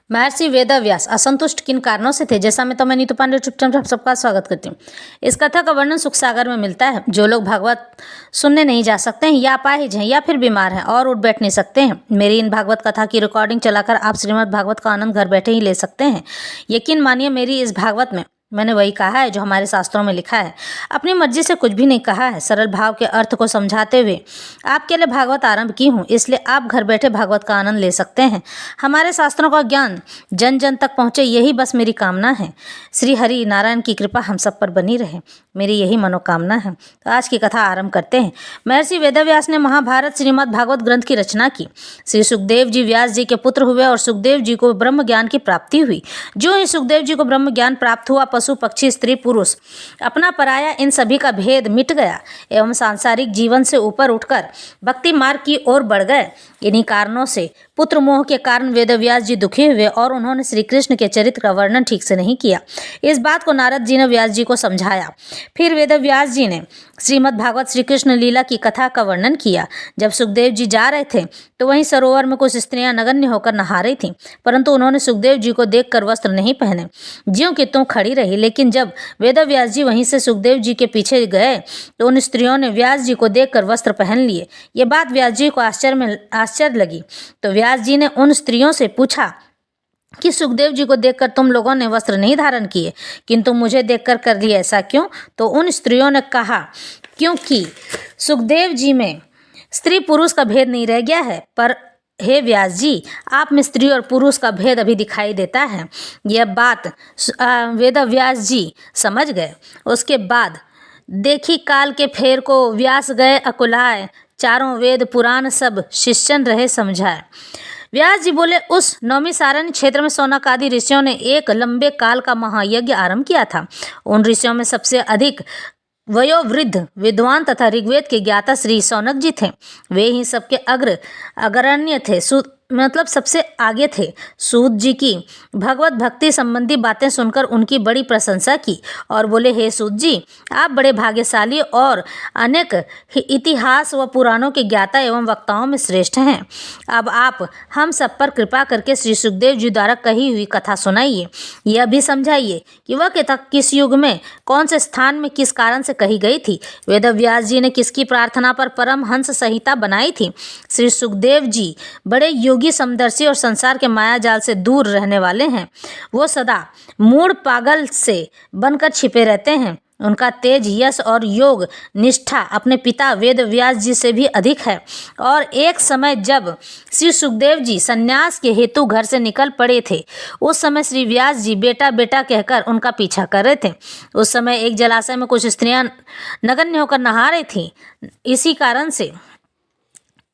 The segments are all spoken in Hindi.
महर्षि वेदव्यास असंतुष्ट किन कारणों से थे, जैसा मैं मैं नीतू पांडे चुपचाप सबका स्वागत करती हूँ। इस कथा का वर्णन सुख सागर में मिलता है। जो लोग भागवत सुनने नहीं जा सकते हैं या अपाहिज हैं या फिर बीमार हैं और उठ बैठ नहीं सकते हैं, मेरी इन भागवत कथा की रिकॉर्डिंग चलाकर आप श्रीमद् भागवत का आनंद घर बैठे ही ले सकते हैं। यकीन मानिए, मेरी इस भागवत में मैंने वही कहा है जो हमारे शास्त्रों में लिखा है। अपनी मर्जी से कुछ भी नहीं कहा है। सरल भाव के अर्थ को समझाते हुए आपके लिए भागवत आरंभ की हूँ, इसलिए आप घर बैठे भागवत का आनंद ले सकते हैं। हमारे शास्त्रों का ज्ञान जन जन तक पहुँचे, यही बस मेरी कामना है। श्री हरि नारायण की कृपा हम सब पर बनी रहे, मेरी यही मनोकामना है। तो आज की कथा आरंभ करते हैं। महर्षि वेदव्यास ने महाभारत श्रीमद् भागवत ग्रंथ की रचना की। श्री सुखदेव जी व्यास जी के पुत्र हुए और सुखदेव जी को ब्रह्म ज्ञान की प्राप्ति हुई। जो ही सुखदेव जी को ब्रह्म ज्ञान प्राप्त हुआ, पशु पक्षी स्त्री पुरुष अपना पराया इन सभी का भेद मिट गया एवं सांसारिक जीवन से ऊपर उठकर भक्ति मार्ग की ओर बढ़ गए। इन्हीं कारणों से पुत्र मोह के कारण वेदव्यास जी दुखी हुए और उन्होंने श्री कृष्ण के चरित्र का वर्णन ठीक से नहीं किया। इस बात को नारद जी ने व्यास जी को समझाया। फिर वेदव्यास जी ने श्रीमद् भागवत श्री कृष्ण लीला की कथा का वर्णन किया। जब सुखदेव जी जा रहे थे तो वहीं सरोवर में कुछ स्त्रियां नगण्य होकर नहा रही थीं, परंतु उन्होंने सुखदेव जी को देखकर वस्त्र नहीं पहने, ज्यों कि त्यों खड़ी रही। लेकिन जब वेदव्यास जी वहीं से सुखदेव जी के पीछे गए तो उन स्त्रियों ने व्यास जी को देखकर वस्त्र पहन लिए। ये बात व्यास जी को आश्चर्य लगी। तो व्यास जी ने उन स्त्रियों से पूछा कि सुखदेव जी को देखकर तुम लोगों ने वस्त्र नहीं धारण किए, किंतु मुझे देखकर कर लिया, ऐसा क्यों? तो उन स्त्रियों ने कहा, क्योंकि सुखदेव जी में स्त्री पुरुष का भेद नहीं रह गया है। पर हे व्यास जी, आप में स्त्री और पुरुष का भेद अभी दिखाई देता है। यह बात वेदव्यास जी समझ गए। उसके बाद देखी काल के फेर को व्यास गए अकुलाए, चारों वेद पुराण सब शिष्यन रहे समझाए। व्यास जी बोले, उस नौमी सारण्य क्षेत्र में सौनक आदि ऋषियों ने एक लंबे काल का महायज्ञ आरंभ किया था। उन ऋषियों में सबसे अधिक वयोवृद्ध विद्वान तथा ऋग्वेद के ज्ञाता श्री सौनक जी थे। वे ही सबके अग्रण्य थे, मतलब सबसे आगे थे। सूत जी की भगवत भक्ति संबंधी बातें सुनकर उनकी बड़ी प्रशंसा की और बोले, हे सूत जी, आप बड़े भाग्यशाली और अनेक इतिहास व पुराणों के ज्ञाता एवं वक्ताओं में श्रेष्ठ हैं। अब आप हम सब पर कृपा करके श्री सुखदेव जी द्वारा कही हुई कथा सुनाइए। यह भी समझाइए कि वह कथा किस युग में, कौन से स्थान में, किस कारण से कही गई थी। वेदव्यास जी ने किसकी प्रार्थना पर परमहंस संहिता बनाई थी। श्री सुखदेव जी बड़े योगी, समदर्शी और संसार के माया जाल से दूर रहने वाले हैं। वो सदा मूढ़ पागल से बनकर छिपे रहते हैं। उनका तेज, यश और योग निष्ठा अपने पिता वेद व्यास जी से भी अधिक है। और एक समय जब श्री सुखदेव जी संन्यास के हेतु घर से निकल पड़े थे, उस समय श्री व्यास जी बेटा बेटा कहकर उनका पीछा कर रहे थे। उस समय एक जलाशय में कुछ स्त्रियां नगण्य होकर नहा रही थीं। इसी कारण से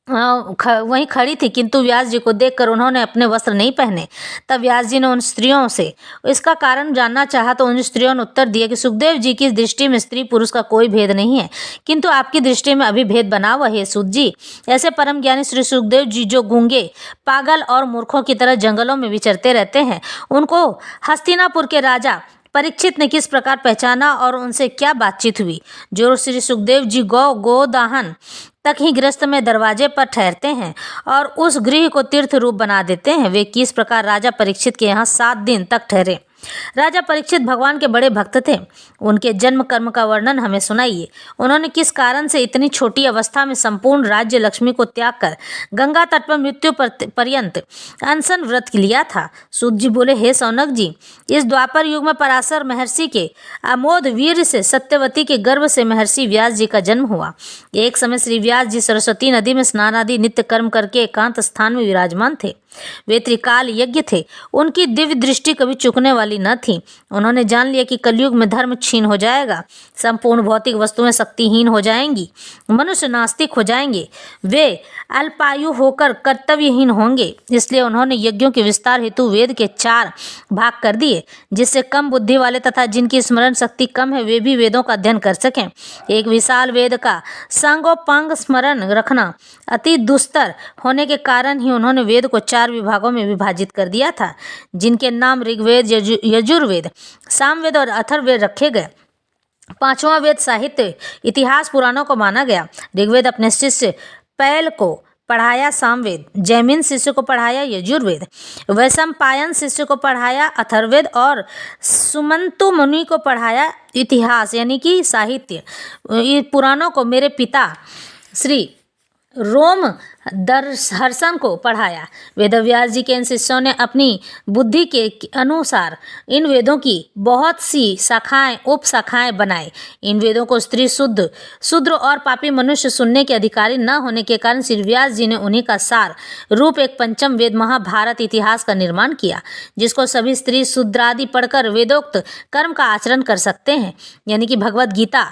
वहीं खड़ी थी, किंतु व्यास जी को देखकर उन्होंने अपने वस्त्र नहीं पहने। तब व्यास जी ने उन स्त्रियों से इसका कारण जानना चाहा तो उन स्त्रियों ने उत्तर दिया कि सुखदेव जी की दृष्टि में स्त्री पुरुष का कोई भेद नहीं है, किंतु आपकी दृष्टि में अभी भेद बना हुआ है सूत जी। ऐसे परम ज्ञानी श्री सुखदेव जी जो गूंगे, पागल और मूर्खों की तरह जंगलों में विचरते रहते हैं, उनको हस्तिनापुर के राजा परीक्षित ने किस प्रकार पहचाना और उनसे क्या बातचीत हुई। जो श्री सुखदेव जी गोदाहन तक ही गृहस्थ में दरवाजे पर ठहरते हैं और उस गृह को तीर्थ रूप बना देते हैं, वे किस प्रकार राजा परीक्षित के यहाँ 7 दिन तक ठहरे। राजा परीक्षित भगवान के बड़े भक्त थे। उनके जन्म कर्म का वर्णन हमें सुनाइए। उन्होंने किस कारण से इतनी छोटी अवस्था में संपूर्ण राज्य लक्ष्मी को त्याग कर गंगा तट पर मृत्यु पर्यंत अनशन व्रत लिया था। सूत जी बोले, हे सौनक जी, इस द्वापर युग में पराशर महर्षि के अमोद वीर से सत्यवती के गर्भ से महर्षि व्यास जी का जन्म हुआ। एक समय श्री व्यास जी सरस्वती नदी में स्नान आदि नित्य कर्म करके एकांत स्थान में विराजमान थे। वे त्रिकाल यज्ञ थे। उनकी दिव्य दृष्टि कभी चुकने वाली न थी। उन्होंने जान लिया कि कलयुग में धर्म क्षीण हो जाएगा, संपूर्ण भौतिक वस्तुएं शक्तिहीन हो जाएंगी, मनुष्य नास्तिक हो जाएंगे, वे अल्पायु होकर कर्तव्यहीन होंगे। इसलिए उन्होंने यज्ञों के विस्तार हेतु वेद के 4 भाग कर दिए, जिससे कम बुद्धि वाले तथा जिनकी स्मरण शक्ति कम है वे भी वेदों का अध्ययन कर सकें। एक विशाल वेद का सांगोपांग स्मरण रखना अति दुस्तर होने के कारण ही उन्होंने वेद को 4 विभागों में विभाजित कर दिया था, जिनके नाम ऋग्वेद, यजुर्वेद, सामवेद और अथर्ववेद रखे गए। 5वां वेद साहित्य, इतिहास, पुराणों को माना गया। ऋग्वेद अपने शिष्य पैल को पढ़ाया सामवेद, जैमिन शिष्य को पढ़ाया यजुर्वेद, वैशंपायन शिष्य को पढ़ाया अथर्ववेद और सुमंतु मुनि को पढ़ाया इतिहास यानी कि साहित्य। ये पुराणों को मेरे पिता श्री रोम हर्षण को पढ़ाया। वेदव्यास जी के इन शिष्यों ने अपनी बुद्धि के अनुसार इन वेदों की बहुत सी शाखाएं उपशाखाएं बनाई। इन वेदों को स्त्री शूद्र और पापी मनुष्य सुनने के अधिकारी न होने के कारण श्री व्यास जी ने उन्हीं का सार रूप एक पंचम वेद महाभारत इतिहास का निर्माण किया, जिसको सभी स्त्री शूद्रादि पढ़कर वेदोक्त कर्म का आचरण कर सकते हैं, यानी कि भगवद गीता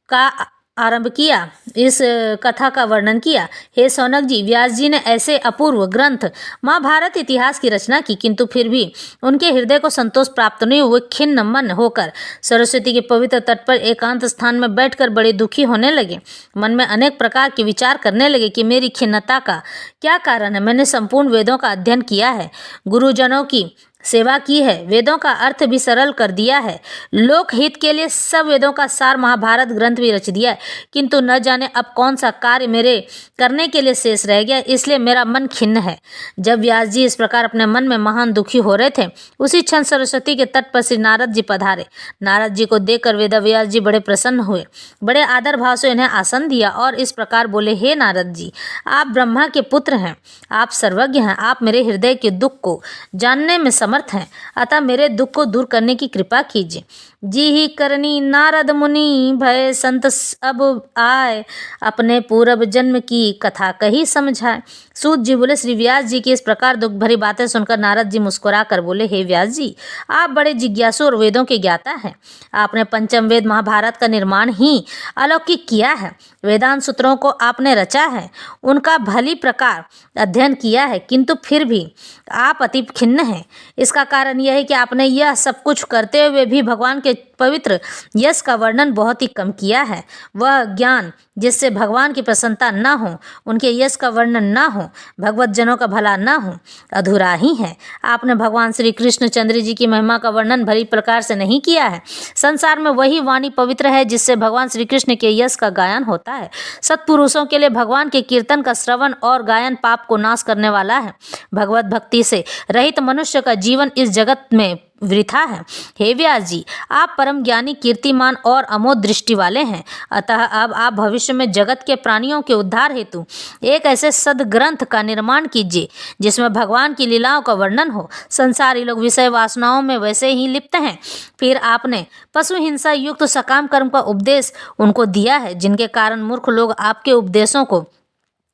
का आरंभ किया, इस कथा का वर्णन किया। हे शौनक जी, व्यास जी ने ऐसे अपूर्व ग्रंथ महाभारत इतिहास की रचना की, किंतु फिर भी उनके हृदय को संतोष प्राप्त नहीं हुए। खिन्न मन होकर सरस्वती के पवित्र तट पर एकांत स्थान में बैठकर बड़े दुखी होने लगे। मन में अनेक प्रकार के विचार करने लगे कि मेरी खिन्नता का क्या कारण है। मैंने संपूर्ण वेदों का अध्ययन किया है, गुरुजनों की सेवा की है, वेदों का अर्थ भी सरल कर दिया है, लोकहित के लिए सब वेदों का सार महाभारत ग्रंथ भी रच दिया है, किंतु न जाने अब कौन सा कार्य मेरे करने के लिए शेष रह गया, इसलिए मेरा मन खिन्न है। जब व्यास जी इस प्रकार अपने मन में महान दुखी हो रहे थे, उसी क्षण सरस्वती के तट पर श्री नारद जी पधारे। नारद जी को देखकर वेदव्यास जी बड़े प्रसन्न हुए, बड़े आदर भाव से इन्हें आसन दिया और इस प्रकार बोले, हे नारद जी, आप ब्रह्मा के पुत्र हैं, आप सर्वज्ञ हैं, आप मेरे हृदय के दुख को जानने में समर्थ हैं, अतः मेरे दुख को दूर करने की कृपा कीजिए। जी ही करनी नारद मुनि भय संत अब आए, अपने पूर्व जन्म की कथा कही समझाए। सूत जी बोले, श्री व्यास जी की इस प्रकार दुख भरी बातें सुनकर नारद जी मुस्कुरा कर बोले, हे व्यास जी, आप बड़े जिज्ञासु और वेदों के ज्ञाता हैं। आपने पंचम वेद महाभारत का निर्माण ही अलौकिक किया है। वेदांत सूत्रों को आपने रचा है, उनका भली प्रकार अध्ययन किया है, किंतु फिर भी आप अति खिन्न हैं। इसका कारण यह है कि आपने यह सब कुछ करते हुए भी भगवान के पवित्र यश का वर्णन बहुत ही कम किया है। वह ज्ञान जिससे भगवान की प्रसन्नता न हो, उनके यश का वर्णन न हो, भगवत जनों का भला न हो, अधूरा ही है। आपने भगवान श्री कृष्ण चंद्र जी की महिमा का वर्णन भली प्रकार से नहीं किया है। संसार में वही वाणी पवित्र है जिससे भगवान श्री कृष्ण के यश का गायन होता है। सत्पुरुषों के लिए भगवान के कीर्तन का श्रवण और गायन पाप को नाश करने वाला है। भगवत भक्ति से रहित मनुष्य का जीवन इस जगत में वृथा है। हे व्यास जी, आप परम ज्ञानी, कीर्तिमान और अमोघ दृष्टि वाले हैं, अतः अब आप भविष्य में जगत के प्राणियों के उद्धार हेतु एक ऐसे सद्ग्रंथ का निर्माण कीजिए जिसमें भगवान की लीलाओं का वर्णन हो। संसारी लोग विषय वासनाओं में वैसे ही लिप्त हैं। फिर आपने पशु हिंसा युक्त सकाम कर्म का उपदेश उनको दिया है, जिनके कारण मूर्ख लोग आपके उपदेशों को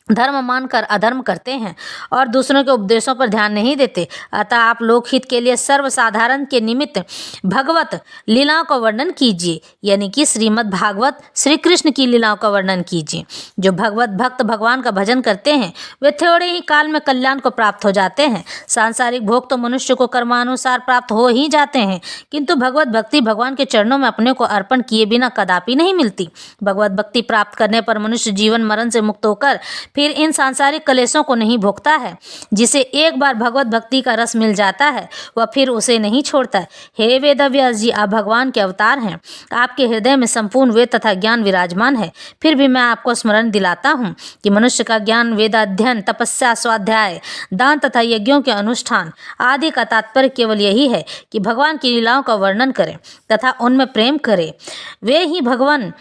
धर्म मानकर अधर्म करते हैं और दूसरों के उपदेशों पर ध्यान नहीं देते। अतः आप लोकहित के लिए सर्वसाधारण के निमित्त भगवत लीलाओं का वर्णन कीजिए, यानी कि श्रीमद् भागवत श्री कृष्ण की लीलाओं का वर्णन कीजिए। जो भगवत भक्त भगवान का भजन करते हैं वे थोड़े ही काल में कल्याण को प्राप्त हो जाते हैं। सांसारिक भोग तो मनुष्य को कर्मानुसार प्राप्त हो ही जाते हैं, किंतु भगवत भक्ति भगवान के चरणों में अपने को अर्पण किए बिना कदापि नहीं मिलती। भगवत भक्ति प्राप्त करने पर मनुष्य जीवन मरण से मुक्त होकर फिर इन सांसारिक कलेशों को नहीं भोगता है। जिसे एक बार भगवत भक्ति का रस मिल जाता है वह फिर उसे नहीं छोड़ता। हे वेदव्यास जी, आप भगवान के अवतार हैं। आपके हृदय में संपूर्ण वेद तथा ज्ञान विराजमान है। फिर भी मैं आपको स्मरण दिलाता हूँ कि मनुष्य का ज्ञान, वेदाध्ययन, तपस्या, स्वाध्याय, दान तथा यज्ञों के अनुष्ठान आदि का तात्पर्य केवल यही है कि भगवान की लीलाओं का वर्णन करें तथा उनमें प्रेम करें। वे ही भगवान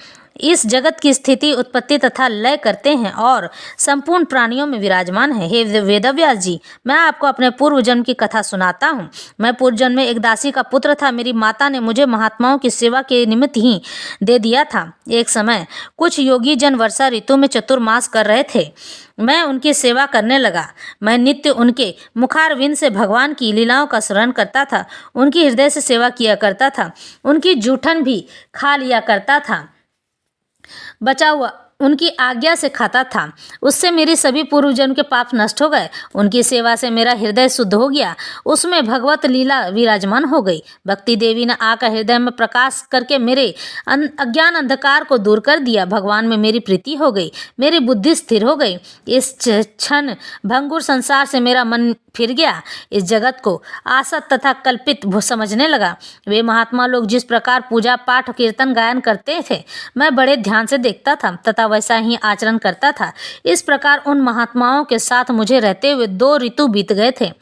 इस जगत की स्थिति, उत्पत्ति तथा लय करते हैं और संपूर्ण प्राणियों में विराजमान है। हे वेदव्यास जी, मैं आपको अपने पूर्व जन्म की कथा सुनाता हूँ। मैं पूर्व जन्म में एक दासी का पुत्र था। मेरी माता ने मुझे महात्माओं की सेवा के निमित्त ही दे दिया था। एक समय कुछ योगी जन वर्षा ऋतु में चतुर्मास कर रहे थे। मैं उनकी सेवा करने लगा। मैं नित्य उनके मुखारविंद से भगवान की लीलाओं का स्मरण करता था, उनकी हृदय से सेवा किया करता था, उनकी जूठन भी खा लिया करता था, बचा हुआ उनकी आज्ञा से खाता था। उससे मेरी सभी पूर्व जन्म के पाप नष्ट हो गए। उनकी सेवा से मेरा हृदय शुद्ध हो गया, उसमें भगवत लीला विराजमान हो गई। भक्ति देवी ने आकर हृदय में प्रकाश करके मेरे अज्ञान अंधकार को दूर कर दिया। भगवान में मेरी प्रीति हो गई, मेरी बुद्धि स्थिर हो गई। इस क्षण भंगुर संसार से मेरा मन फिर गया। इस जगत को आसत तथा कल्पित समझने लगा। वे महात्मा लोग जिस प्रकार पूजा पाठ कीर्तन गायन करते थे मैं बड़े ध्यान से देखता था तथा वैसा ही आचरण करता था। इस प्रकार उन महात्माओं के साथ मुझे रहते हुए 2 ऋतु बीत गए थे।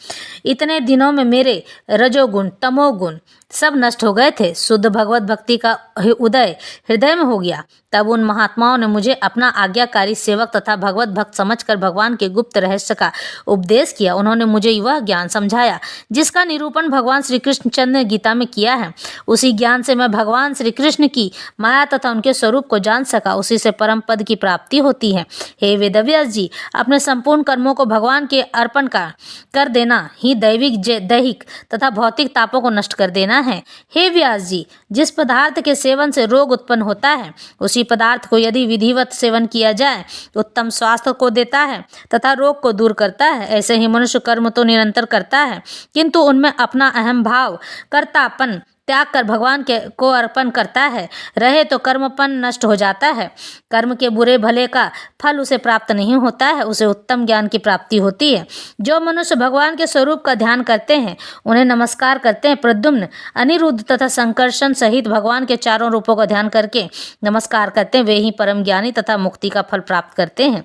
इतने दिनों में मेरे रजोगुण तमोगुण सब नष्ट हो गए थे। शुद्ध भगवत भक्ति का उदय हृदय में हो गया। तब उन महात्माओं ने मुझे अपना आज्ञाकारी सेवक तथा भगवत भक्त समझकर भगवान के गुप्त रहस्य का उपदेश किया। उन्होंने मुझे वह ज्ञान समझाया जिसका निरूपण भगवान श्री कृष्णचंद्र ने गीता में किया है। उसी ज्ञान से मैं भगवान श्री कृष्ण की माया तथा उनके स्वरूप को जान सका। उसी से परम पद की प्राप्ति होती है। हे वेदव्यास जी, अपने संपूर्ण कर्मों को भगवान के अर्पण कर देना ही दैहिक तथा भौतिक तापों को नष्ट कर देना है। हे व्यास जी, जिस पदार्थ के सेवन से रोग उत्पन्न होता है उसी पदार्थ को यदि विधिवत सेवन किया जाए तो उत्तम स्वास्थ्य को देता है तथा रोग को दूर करता है। ऐसे ही मनुष्य कर्म तो निरंतर करता है किंतु उनमें अपना अहम भाव कर्तापन त्याग कर भगवान को अर्पण करता है रहे तो कर्मपन नष्ट हो जाता है। कर्म के बुरे भले का फल उसे प्राप्त नहीं होता है, उसे उत्तम ज्ञान की प्राप्ति होती है। जो मनुष्य भगवान के स्वरूप का ध्यान करते हैं उन्हें नमस्कार करते हैं। प्रद्युम्न, अनिरुद्ध तथा संकर्षण सहित भगवान के चारों रूपों का ध्यान करके नमस्कार करते हैं, वे ही परम ज्ञानी तथा मुक्ति का फल प्राप्त करते हैं।